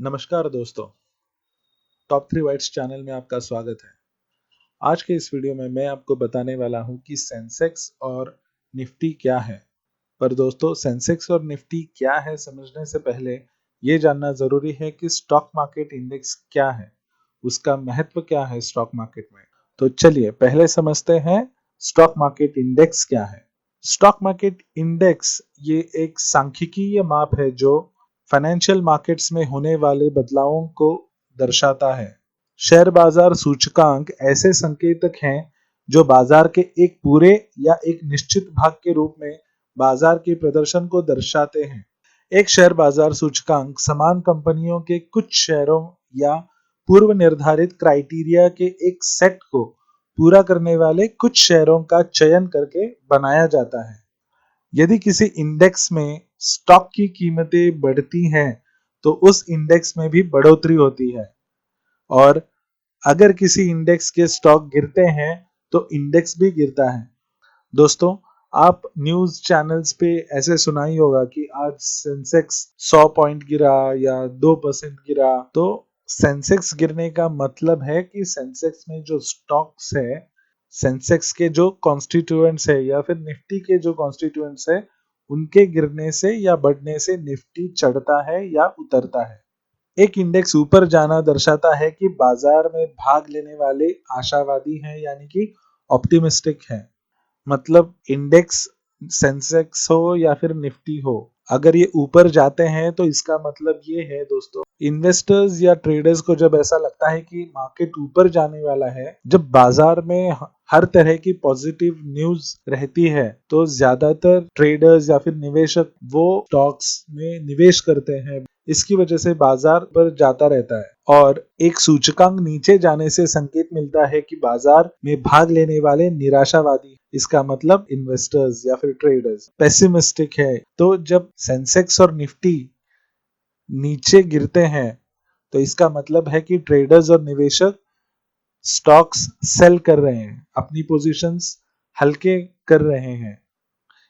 नमस्कार दोस्तों, top 3 whites channel में आपका स्वागत है। आज के इस वीडियो में मैं आपको बताने वाला हूं कि सेंसेक्स और निफ्टी क्या है। पर दोस्तों, सेंसेक्स और निफ्टी क्या है समझने से पहले ये जानना जरूरी है कि स्टॉक मार्केट इंडेक्स क्या है, उसका महत्व क्या है स्टॉक मार्केट में। तो चलिए पहले समझते हैं स्टॉक मार्केट इंडेक्स क्या है। स्टॉक मार्केट इंडेक्स ये एक सांख्यिकीय माप है जो फाइनेंशियल मार्केट्स में होने वाले बदलावों को दर्शाता है। शेयर बाजार सूचकांक ऐसे संकेतक हैं जो बाजार के एक पूरे या एक निश्चित भाग के रूप में बाजार के प्रदर्शन को दर्शाते हैं। एक शेयर बाजार सूचकांक समान कंपनियों के कुछ शेयरों या पूर्व निर्धारित क्राइटेरिया के एक सेट को पूरा करने वाले कुछ शेयरों का चयन करके बनाया जाता है। यदि किसी इंडेक्स में स्टॉक की कीमतें बढ़ती हैं तो उस इंडेक्स में भी बढ़ोतरी होती है, और अगर किसी इंडेक्स के स्टॉक गिरते हैं तो इंडेक्स भी गिरता है। दोस्तों, आप न्यूज चैनल्स पे ऐसे सुना ही होगा कि आज सेंसेक्स 100 पॉइंट गिरा या 2% गिरा। तो सेंसेक्स गिरने का मतलब है कि सेंसेक्स में जो स्टॉक्स है, सेंसेक्स के जो कॉन्स्टिट्यूएंट्स है या फिर निफ्टी के जो कॉन्स्टिट्यूएंट्स है, उनके गिरने से या बढ़ने से निफ्टी चढ़ता है या उतरता है। एक इंडेक्स ऊपर जाना दर्शाता है कि बाजार में भाग लेने वाले आशावादी हैं, यानी कि ऑप्टिमिस्टिक हैं। मतलब इंडेक्स सेंसेक्स हो या फिर निफ्टी हो, अगर ये ऊपर जाते हैं तो इसका मतलब ये है दोस्तों, इन्वेस्टर्स या ट्रेडर्स को जब ऐसा लगता है कि मार्केट ऊपर जाने वाला है, जब बाजार में हर तरह की पॉजिटिव न्यूज रहती है, तो ज्यादातर ट्रेडर्स या फिर निवेशक वो स्टॉक्स में निवेश करते हैं। इसकी वजह से बाजार पर जाता रहता है, और एक सूचकांक नीचे जाने से संकेत मिलता है कि बाजार में भाग लेने वाले निराशावादी, इसका मतलब इन्वेस्टर्स या फिर ट्रेडर्स पेसिमिस्टिक है। तो जब सेंसेक्स और निफ्टी नीचे गिरते हैं तो इसका मतलब है कि ट्रेडर्स और निवेशक स्टॉक्स सेल कर रहे हैं, अपनी पोजीशंस हल्के कर रहे हैं।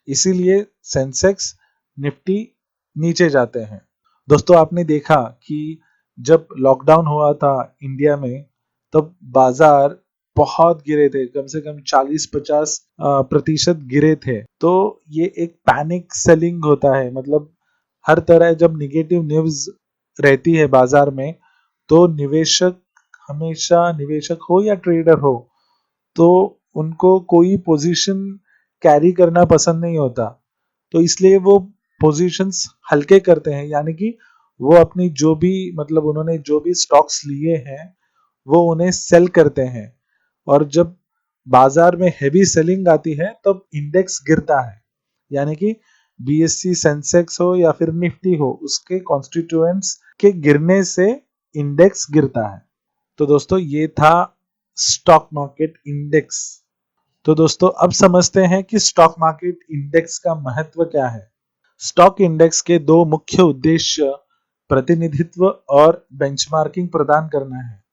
इसीलिए सेंसेक्स निफ्टी नीचे जाते हैं। दोस्तों, आपने देखा कि जब लॉकडाउन हुआ था इंडिया में, तब बाजार बहुत गिरे थे, कम से कम 40-50% गिरे थे। तो ये एक पैनिक सेलिंग होता है। मतलब हर तरह जब निगेटिव न्यूज रहती है बाजार में, तो निवेशक हमेशा, निवेशक हो या ट्रेडर हो, तो उनको कोई पोजीशन कैरी करना पसंद नहीं होता। तो इसलिए वो पोजीशंस हल्के करते हैं, यानी कि वो अपनी जो भी, मतलब उन्होंने जो भी स्टॉक्स लिए हैं वो उन्हें सेल करते हैं। और जब बाजार में हेवी सेलिंग आती है तब इंडेक्स गिरता है, यानी कि बीएससी सेंसेक्स हो या फिर निफ्टी हो, उसके कॉन्स्टिट्यूएंट्स के गिरने से इंडेक्स गिरता है। तो दोस्तों, ये था स्टॉक मार्केट इंडेक्स। तो दोस्तों, अब समझते हैं कि स्टॉक मार्केट इंडेक्स का महत्व क्या है। स्टॉक इंडेक्स के दो मुख्य उद्देश्य प्रतिनिधित्व और बेंचमार्किंग प्रदान करना है।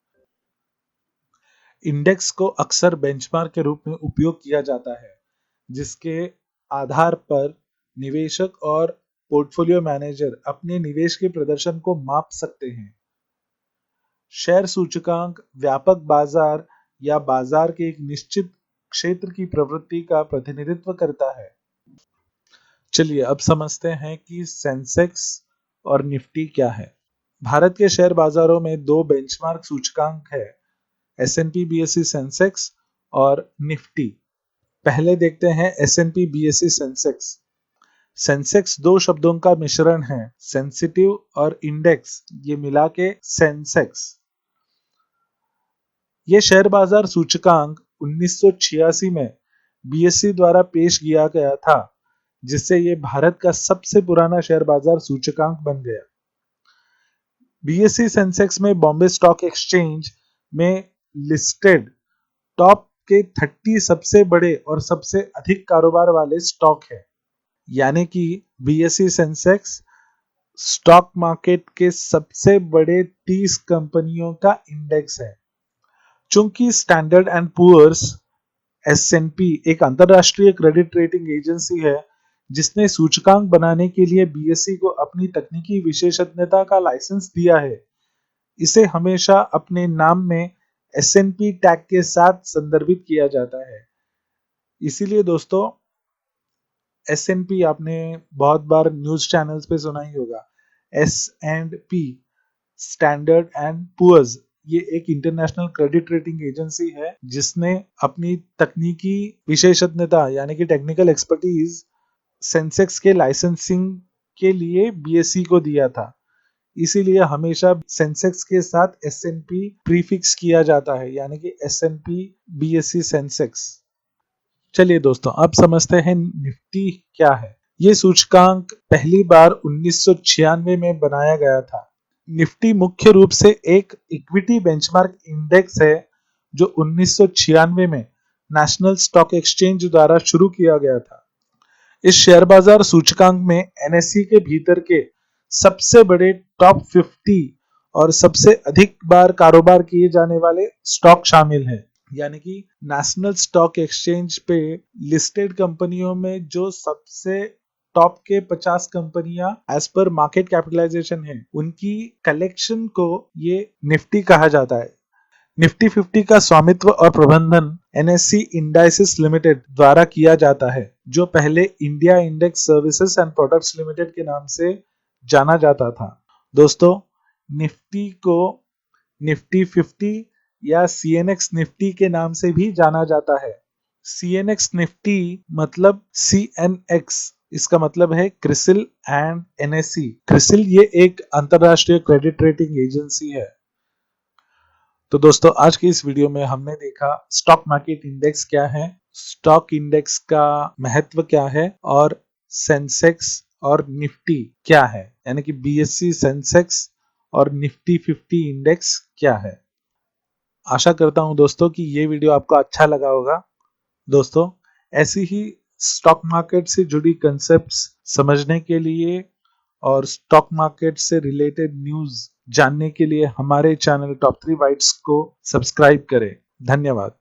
इंडेक्स को अक्सर बेंचमार्क के रूप में उपयोग किया जाता है, जिसके आधार पर निवेशक और पोर्टफोलियो मैनेजर अपने निवेश के प्रदर्शन को माप सकते हैं। शेयर सूचकांक व्यापक बाजार या बाजार के एक निश्चित क्षेत्र की प्रवृत्ति का प्रतिनिधित्व करता है। चलिए अब समझते हैं कि सेंसेक्स और निफ्टी क्या है। भारत के शेयर बाजारों में दो बेंचमार्क सूचकांक है, S&P BSE सेंसेक्स और निफ्टी। पहले देखते हैं S&P BSE सेंसेक्स। सेंसेक्स दो शब्दों का मिश्रण है, सेंसिटिव और इंडेक्स, ये मिला के सेंसेक्स। ये शेयर बाजार सूचकांक 1986 में बीएसई द्वारा पेश किया गया था, जिससे ये भारत का सबसे पुराना शेयर बाजार सूचकांक बन गया। बीएसई सेंसेक्स में बॉम्बे स्टॉक एक्सचेंज में लिस्टेड टॉप के 30 सबसे बड़े और सबसे अधिक कारोबार वाले स्टॉक है। यानी कि बीएसई सेंसेक्स स्टॉक मार्केट के सबसे बड़े 30 कंपनियों का इंडेक्स है। चूंकि स्टैंडर्ड एंड पुअर्स S&P एक अंतरराष्ट्रीय क्रेडिट रेटिंग एजेंसी है, जिसने सूचकांक बनाने के लिए बीएसई को अपनी तकनीकी विशेषज्ञता का लाइसेंस दिया है, इसे हमेशा अपने नाम में S&P टैग के साथ संदर्भित किया जाता है। इसीलिए दोस्तों S&P आपने बहुत बार न्यूज चैनल्स पे सुना ही होगा। S&P स्टैंडर्ड एंड पुअर्स ये एक इंटरनेशनल क्रेडिट रेटिंग एजेंसी है जिसने अपनी तकनीकी विशेषज्ञता यानी कि टेक्निकल एक्सपर्टीज सेंसेक्स के लाइसेंसिंग के लिए BSE को दिया था। इसीलिए हमेशा सेंसेक्स के साथ S&P प्रीफिक्स किया जाता है यानी कि S&P BSE सेंसेक्स। चलिए दोस्तों अब समझते हैं निफ्टी क्या है। ये सूचकांक पहली बार 1996 में बनाया गया था। निफ्टी मुख्य रूप से एक इक्विटी बेंचमार्क इंडेक्स है जो 1996 में नेशनल स्टॉक एक्सचेंज द्वारा शुरू किया गया था। इस शेयर बाजार सूचकांक में NSE के भीतर के सबसे बड़े टॉप 50 और सबसे अधिक बार कारोबार किए जाने वाले स्टॉक शामिल हैं। यानी कि नेशनल स्टॉक एक्सचेंज पे लिस्टेड कंपनियों में जो सबसे टॉप के 50 कंपनियां एज पर मार्केट कैपिटलाइजेशन है उनकी कलेक्शन को ये निफ्टी कहा जाता है। निफ्टी 50 का स्वामित्व और प्रबंधन NSE इंडाइसिस लिमिटेड द्वारा किया जाता है जो पहले India index services and products limited के नाम से जाना जाता था। दोस्तों निफ्टी को निफ्टी 50 या CNX निफ्टी के नाम से भी जाना जाता है। CNX निफ्टी मतलब CNX इसका मतलब है क्रिसिल एंड NSE। क्रिसिल ये एक अंतरराष्ट्रीय क्रेडिट रेटिंग एजेंसी है। तो दोस्तों आज की इस वीडियो में हमने देखा स्टॉक मार्केट इंडेक्स क्या है, स्टॉक इंडेक्स का महत्व क्या है और सेंसेक्स और निफ्टी क्या है यानी कि BSE सेंसेक्स और निफ्टी 50 इंडेक्स क्या है। आशा करता हूं दोस्तों कि ये वीडियो आपको अच्छा लगा होगा। दोस्तों ऐसी ही स्टॉक मार्केट से जुड़ी कंसेप्ट्स समझने के लिए और स्टॉक मार्केट से रिलेटेड न्यूज जानने के लिए हमारे चैनल टॉप 3 बाइट्स को सब्सक्राइब करें। धन्यवाद।